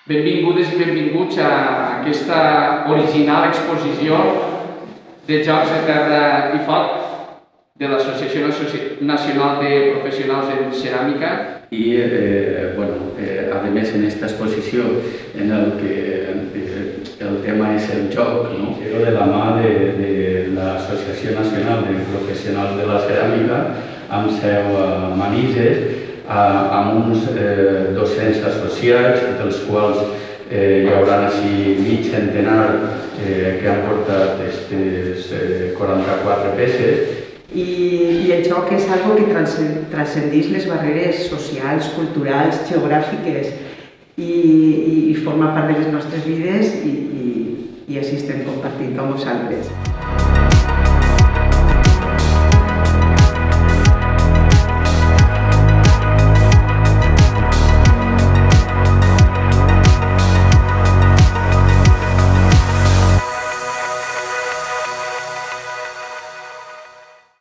Benvingudes i benvinguts a aquesta original exposició de Jocs de Terra i Foc de l'Associació Nacional de Professionals en Ceràmica. Y además en esta exposición en la que el tema es el joc, ¿no? Pero de la mà de l'Associació Nacional de Professionals de la Ceràmica, amb seu a Manises, amb uns 200 associats, dels quals hi haurà així mig centenar que han portat aquestes 44 peces. I el joc és algo que transcendeix les barreres socials, culturals, geogràfiques i forma part de les nostres vides i així estem compartint amb vosaltres.